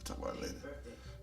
talk about it later.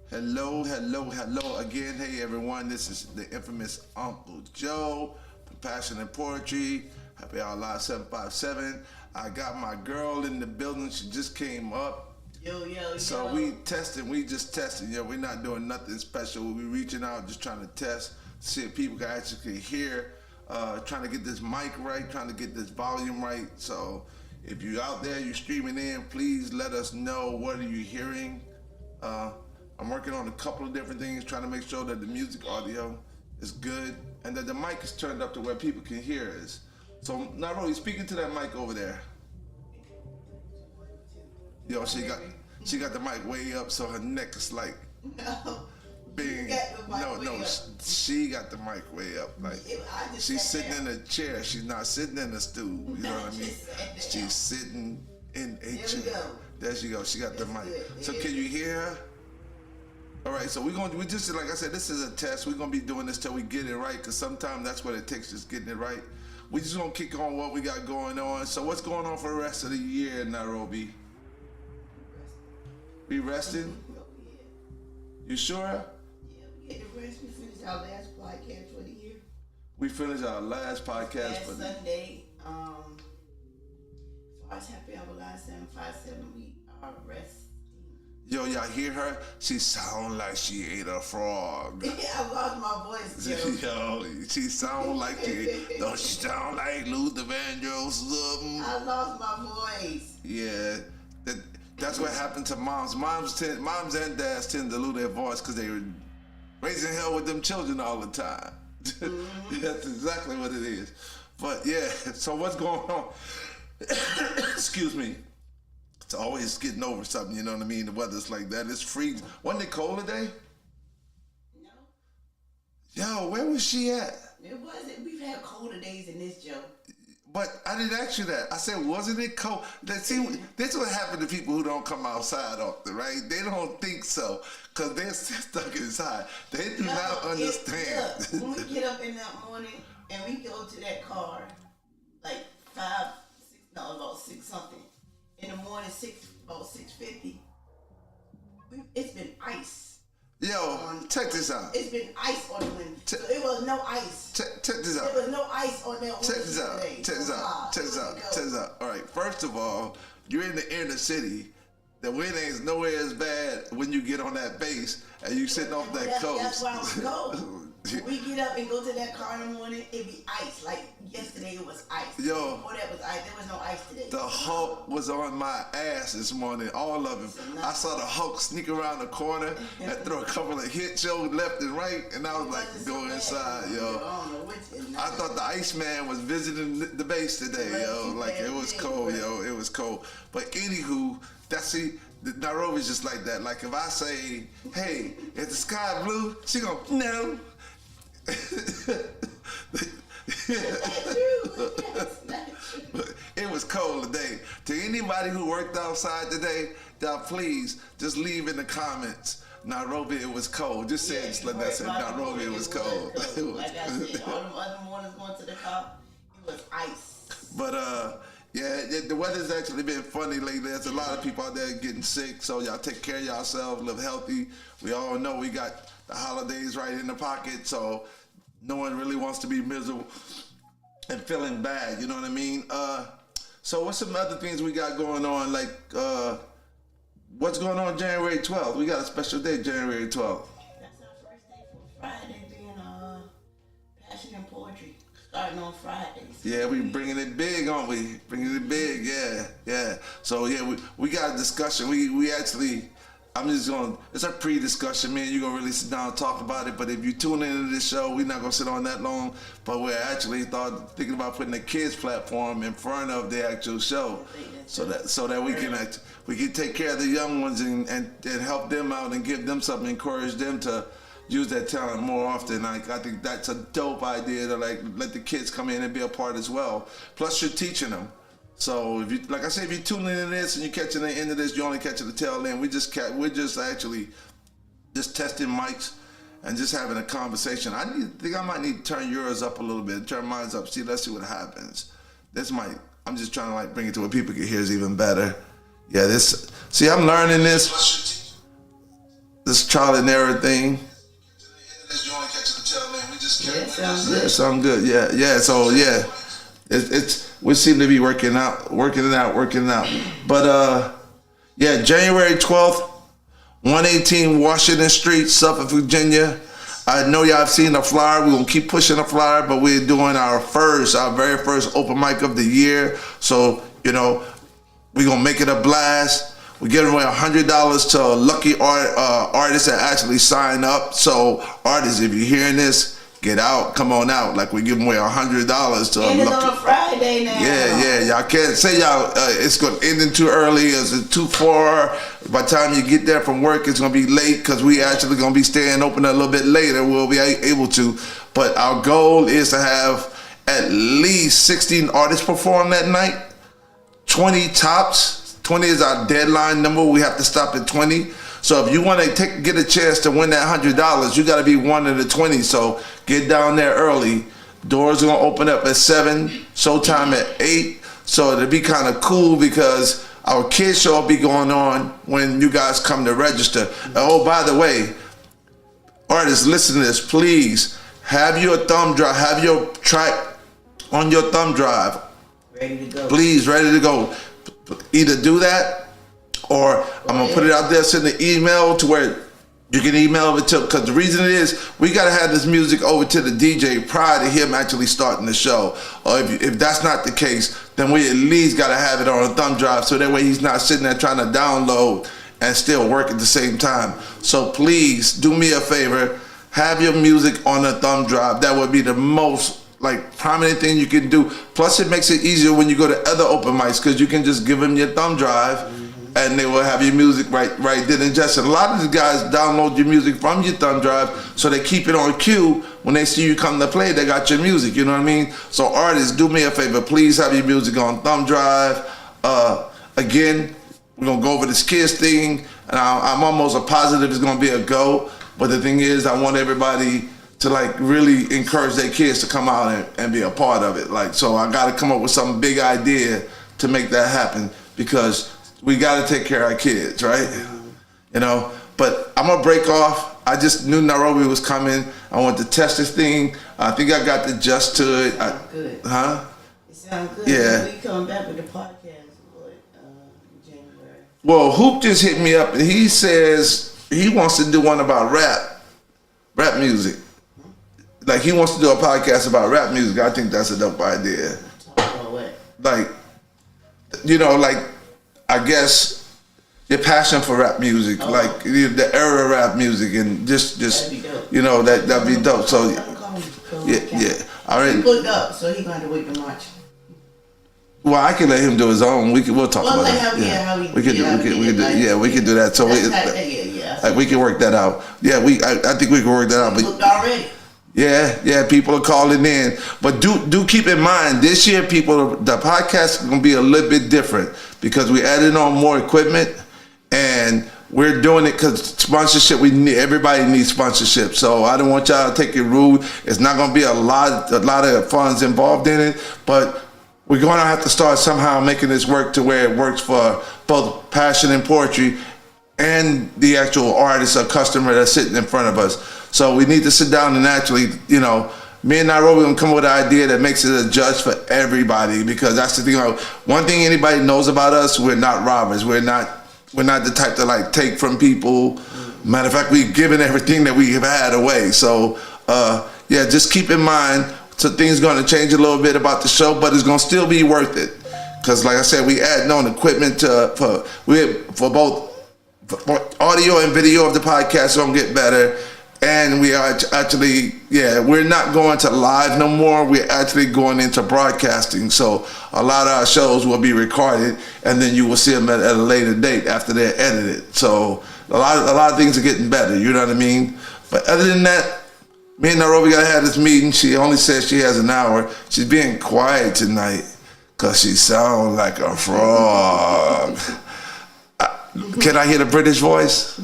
Hello, hello, hello again. Hey everyone, this is the infamous Uncle Joe from Passion and Poetry. Happy Hour Live 757. I got my girl in the building. She just came up. Yo. So we just testing. We're not doing nothing special. We reaching out, just trying to test, see if people can actually hear. Trying to get this mic right, trying to get this volume right. So if you're out there, you're streaming in, please let us know what are you hearing. I'm working on a couple of different things, trying to make sure that the music audio is good and that the mic is turned up to where people can hear us. So Nairobi, speaking to that mic over there. Yo, she got the mic way up, so her neck is like being she got the mic way up. Like she's sitting in a chair. She's not sitting in a stool. You know what I mean? She's sitting in a chair. There she goes. She got the mic. So can you hear her? All right, so we just, like I said, this is a test. We're gonna be doing this till we get it right, because sometimes that's what it takes, just getting it right. We just gonna kick on what we got going on. So what's going on for the rest of the year, Nairobi? We resting? You sure? Yeah, we get the rest. We finished our last podcast for the year. We finished our last podcast last for the Sunday. As far as Happy Hour Live 757, we are resting. Yo, y'all hear her? She sound like she ate a frog. I lost my voice, Yo, she sound like don't she sound like Luther Vandross or something? I lost my voice. Yeah, that's what happened to moms. Moms and dads tend to lose their voice because they were raising hell with them children all the time. Mm-hmm. That's exactly what it is. But yeah, so what's going on? Excuse me. It's always getting over something, you know what I mean? The weather's like that. It's freezing. Wasn't it cold today? No. Yo, where was she at? It wasn't. We've had colder days than this, Joe. But I didn't ask you that. I said, wasn't it cold? See, this is what happened to people who don't come outside often, right? They don't think so, because they're stuck inside. They do not understand. Look, when we get up in that morning and we go to that car, like about 6 something. In the morning, about 6:50. It's been ice. Yo, check this out. It's been ice on the window. So it was no ice. Check this out. There was no ice on that window. Check this out. Check this out. Check this out. All right. First of all, you're in the inner city. The wind ain't nowhere as bad when you get on that base and you sitting off that coast. That's why I'm cold. When we get up and go to that car in the morning, it be ice. Like yesterday, it was ice. Yo, before that was ice. There was no ice today. The Hulk was on my ass this morning. All of him. I saw the Hulk sneak around the corner and throw a couple of hits, yo, left and right, and I was like, go inside, yo. I thought the Iceman was visiting the base today, yo. Like it was cold, yo. It was cold. But anywho, Nairobi's just like that. Like if I say, hey, is the sky blue? She go, no. It was cold today. To anybody who worked outside today, please just leave in the comments. Nairobi, it was cold. Just say it, let that say Nairobi, it was cold. Like I said, all them other mornings going to the car, it was ice. But yeah, the weather's actually been funny lately. There's a lot of people out there getting sick, so y'all take care of yourselves, live healthy. We all know we got the holidays right in the pocket, so no one really wants to be miserable and feeling bad, you know what I mean? So what's some other things we got going on? Like, what's going on January 12th? We got a special day, January 12th. That's our first day for Friday being Passion and Poetry. Starting on Fridays. Yeah, we bringing it big, aren't we? Bringing it big, yeah. So yeah, we got a discussion. We actually, it's a pre-discussion, man. You're going to really sit down and talk about it. But if you tune into this show, we're not going to sit on that long. But we're actually thinking about putting a kids platform in front of the actual show so that we can take care of the young ones and help them out and give them something, encourage them to use that talent more often. Like, I think that's a dope idea to let the kids come in and be a part as well. Plus, you're teaching them. So if you, like I said, if you're tuning into this and you're catching the end of this, you're only catching the tail end. We're just actually testing mics and just having a conversation. I think I might need to turn yours up a little bit, turn mine up. Let's see what happens. I'm just trying to bring it to where people can hear is even better. Yeah, I'm learning this. this trial and error thing. Yeah, sounds good. Yeah, sound good. Yeah. So yeah, it's we seem to be working it out. But yeah, January 12th, 118 Washington Street, Suffolk, Virginia. I know y'all have seen the flyer. We're gonna keep pushing the flyer, but we're doing our very first open mic of the year. So we're gonna make it a blast. We're giving away $100 to lucky artists that actually sign up. So artists, if you're hearing this, get out, come on out. Like, we're giving away $100 to And a it's lucky. on a Friday now. Yeah. Y'all can't say it's gonna end in too early. It's too far. By the time you get there from work, it's gonna be late because we actually gonna be staying open a little bit later. We'll be able to, but our goal is to have at least 16 artists perform that night. 20 tops. 20 is our deadline number. We have to stop at 20. So if you want to get a chance to win that $100, you got to be one of the 20. So get down there early. Doors are gonna open up at 7. Showtime at 8. So it'll be kind of cool because our kids show will be going on when you guys come to register. Oh, by the way, artists, listen to this. Please have your thumb drive. Have your track on your thumb drive. Ready to go. Please, ready to go. Either do that, or I'm gonna put it out there, send an email to where you can email it to, because the reason is we gotta have this music over to the DJ prior to him actually starting the show. Or if that's not the case, then we at least gotta have it on a thumb drive so that way he's not sitting there trying to download and still work at the same time. So please do me a favor, have your music on a thumb drive. That would be the most prominent thing you can do. Plus it makes it easier when you go to other open mics because you can just give them your thumb drive and they will have your music right then and just. And a lot of the guys download your music from your thumb drive so they keep it on cue when they see you come to play. They got your music, you know what I mean? So artists, do me a favor, please have your music on thumb drive. Again, we're gonna go over this kids thing, and I'm almost a positive it's gonna be a go. But the thing is, I want everybody to really encourage their kids to come out and be a part of it. So I got to come up with some big idea to make that happen because we got to take care of our kids, right? But I'm gonna break off. I just knew Nairobi was coming. I want to test this thing. I think I got the gist to it. Good. Huh? It sounds good. Yeah. We come back with the podcast in January. Well, Hoop just hit me up and he says he wants to do one about rap music. He wants to do a podcast about rap music. I think that's a dope idea. Talk about what? I guess your passion for rap music, the era of rap music, and just That'd be dope. that'd be dope. So yeah. All right. He booked up, so he going to wait to March. Well, I can let him do his own. We'll talk about like it. how he We can do that. So we can work that out. Yeah, I think we can work that out. He booked already. Yeah, people are calling in. But do keep in mind, this year, people, the podcast is going to be a little bit different because we added on more equipment and we're doing it because sponsorship, everybody needs sponsorship. So I don't want y'all to take it rude. It's not going to be a lot of funds involved in it, but we're going to have to start somehow making this work to where it works for both passion and poetry and the actual artist or customer that's sitting in front of us. So we need to sit down and actually, me and Nairobi are gonna come with an idea that makes it a judge for everybody, because that's the thing. One thing anybody knows about us, we're not robbers. We're not the type to take from people. Matter of fact, we've given everything that we have had away. So just keep in mind, so things gonna change a little bit about the show, but it's gonna still be worth it. Cause like I said, we add on equipment for both audio and video of the podcast gonna get better. And we are actually, we're not going to live no more. We're actually going into broadcasting. So a lot of our shows will be recorded, and then you will see them at a later date after they're edited. So a lot of things are getting better. You know what I mean? But other than that, me and Nairobi gotta have this meeting. She only says she has an hour. She's being quiet tonight because she sounds like a frog. Can I hear the British voice?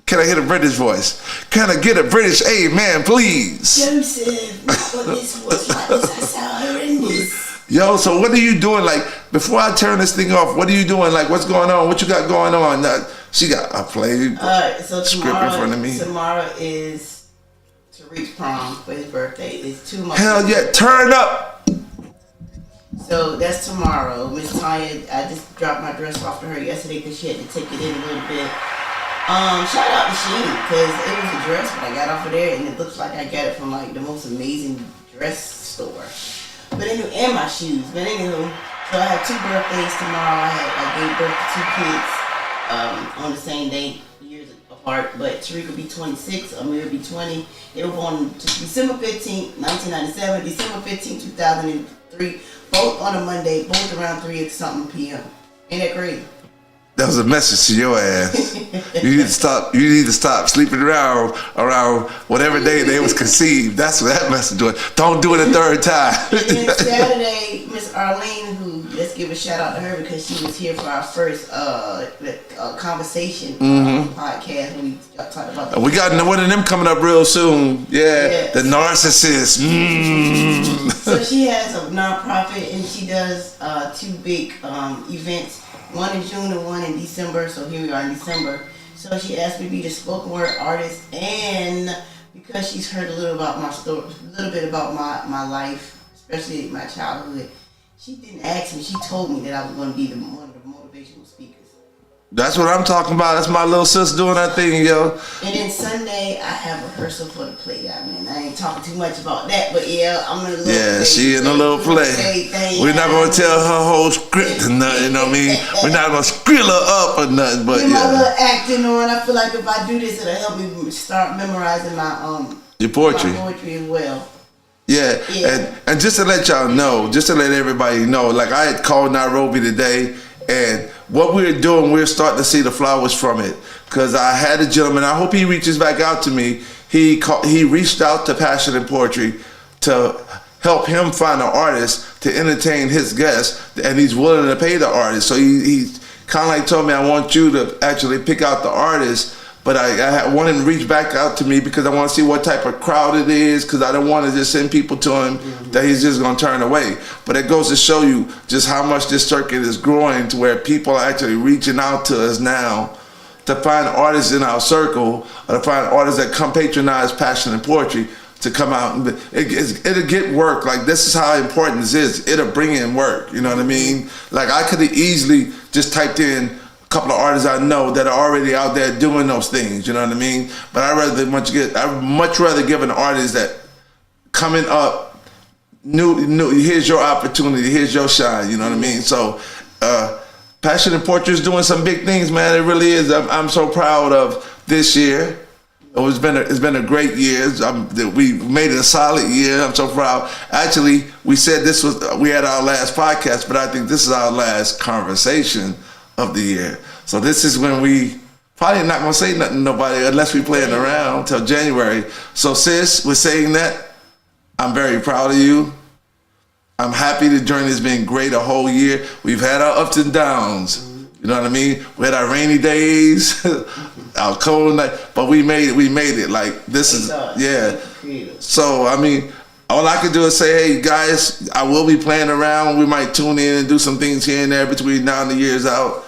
Can I hear the British voice? Can I get a British amen, please? Joseph, what this was like, I sound horrendous. Yo, so what are you doing? Before I turn this thing off, what are you doing? What's going on? What you got going on? She got a play so script in front of me. Tomorrow is Tariq's prom for his birthday. It's 2 months. Hell yeah, turn up. So that's tomorrow. Miss Tanya, I just dropped my dress off to her yesterday because she had to take it in a little bit. Shout out to Shein because it was a dress, but I got off of there and it looks like I got it from like the most amazing dress store. But anyway, and my shoes. But anywho, so I have 2 birthdays tomorrow. I gave birth to 2 kids on the same day, years apart. But Tariq will be 26, Amir will be 20. They were born December 15th, 1997, December 15th, 2003. Both on a Monday, both around 3 something p.m. Ain't that crazy? That was a message to your ass. You need to stop. You need to stop sleeping around whatever day they was conceived. That's what that message was. Don't do it a third time. And then Saturday, Miss Arlene, who let's give a shout out to her because she was here for our first conversation podcast when we talked about that. We got one of them coming up real soon. Yeah, yes. The narcissist. So she has a nonprofit and she does 2 big events. One in June and one in December. So here we are in December. So she asked me to be the spoken word artist, and because she's heard a little about my story, a little bit about my life, especially my childhood, she didn't ask me. She told me that I was going to be one of the motivational speakers. That's what I'm talking about. That's my little sis doing that thing, yo. And then Sunday, I have rehearsal for the play. I mean, I ain't talking too much about that, but yeah, I'm in a little play. Yeah, she in a little play. We're not going to tell her whole script or nothing, you know what I mean? We're not going to skrill her up or nothing, but yeah. My little yeah. acting on, I feel like if I do this, it'll help me start memorizing Your poetry. my poetry as well. Yeah, Yeah. And just to let y'all know, just to let everybody know, like I had called Nairobi today, and what we're doing, we're starting to see the flowers from it. Because I had a gentleman, I hope he reaches back out to me. He reached out to Passion and Poetry to help him find an artist to entertain his guests, and he's willing to pay the artist. So he kind of like told me, I want you to actually pick out the artist. But I want him to reach back out to me because I want to see what type of crowd it is, because I don't want to just send people to him that he's just going to turn away. But it goes to show you just how much this circuit is growing to where people are actually reaching out to us now to find artists in our circle, or to find artists that come patronize Passion and Poetry to come out. And it'll get work. Like, this is how important this is. It'll bring in work, you know what I mean? Like, I could have easily just typed in couple of artists I know that are already out there doing those things, you know what I mean? But I'd much rather give an artist that coming up, new, here's your opportunity, here's your shine, you know what I mean? So, Passion and Poetry is doing some big things, man. It really is. I'm so proud of this year. It's been a great year. We made it a solid year. I'm so proud. Actually, we said we had our last podcast, but I think this is our last conversation of the year. So this is when we probably not gonna say nothing to nobody unless we playing around till January. So sis, we're saying that I'm very proud of you. I'm happy the journey has been great a whole year. We've had our ups and downs. You know what I mean? We had our rainy days, our cold night, but we made it. We made it. Like, this is, yeah. So I mean, all I can do is say, hey guys, I will be playing around. We might tune in and do some things here and there between now and the year's out.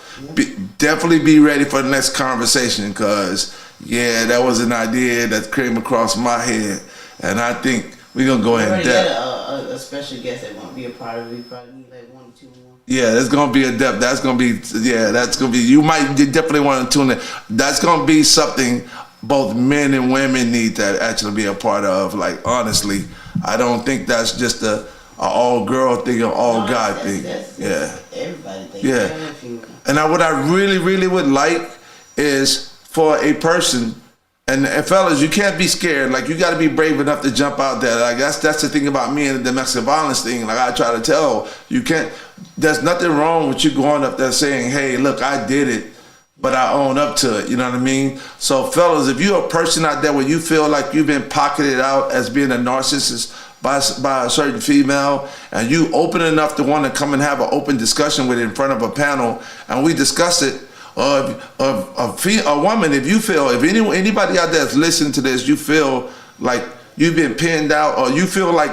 Definitely be ready for the next conversation, because yeah, that was an idea that came across my head, and I think we're gonna go ahead and depth. A special guest that won't be a part of it. We probably need like 1 or 2 more. Yeah, there's gonna be a depth. That's gonna be You definitely want to tune in. That's gonna be something both men and women need to actually be a part of. Like, honestly, I don't think that's just a all girl thing or all guy thing. That's everybody thinks. Yeah. And what I really, really would like is for a person, and fellas, you can't be scared. Like, you got to be brave enough to jump out there. Like, that's the thing about me and the domestic violence thing. Like, I try to tell you, can't. There's nothing wrong with you going up there saying, "Hey, look, I did it, but I own up to it." You know what I mean? So, fellas, if you're a person out there where you feel like you've been pocketed out as being a narcissist by a certain female, and you open enough to want to come and have an open discussion with it in front of a panel, and we discuss it, of a woman, if you feel, if anybody out there that's listening to this, you feel like you've been pinned out, or you feel like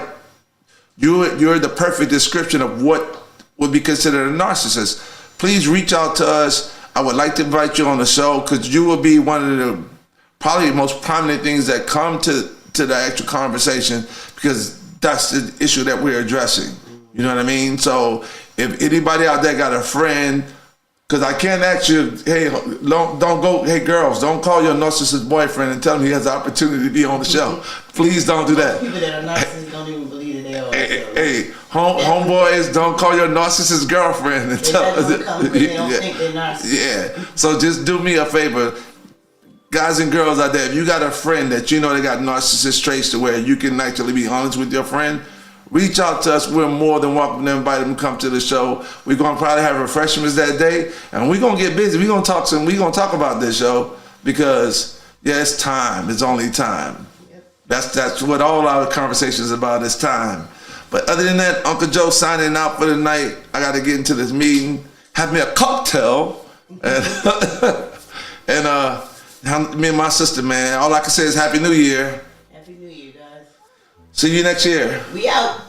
you're the perfect description of what would be considered a narcissist, please reach out to us. I would like to invite you on the show because you will be one of the probably the most prominent things that come to the actual conversation because that's the issue that we're addressing. You know what I mean? So if anybody out there got a friend, because I can't ask you, hey, don't go, hey girls, don't call your narcissist boyfriend and tell him he has the opportunity to be on the show. Please don't do that. People that are narcissists don't even believe that they are. Hey, homeboys, don't call your narcissist girlfriend and tell her. They don't think they're narcissists. Yeah. So just do me a favor. Guys and girls out there, if you got a friend that you know they got narcissist traits to where you can actually be honest with your friend, reach out to us. We're more than welcome to invite them to come to the show. We're gonna probably have refreshments that day, and we're gonna get busy. We're gonna talk about this show because yeah, it's time. It's only time. That's what all our conversations about is time. But other than that, Uncle Joe signing out for the night. I gotta get into this meeting. Have me a cocktail, and me and my sister, man. All I can say is Happy New Year. Happy New Year, guys. See you next year. We out.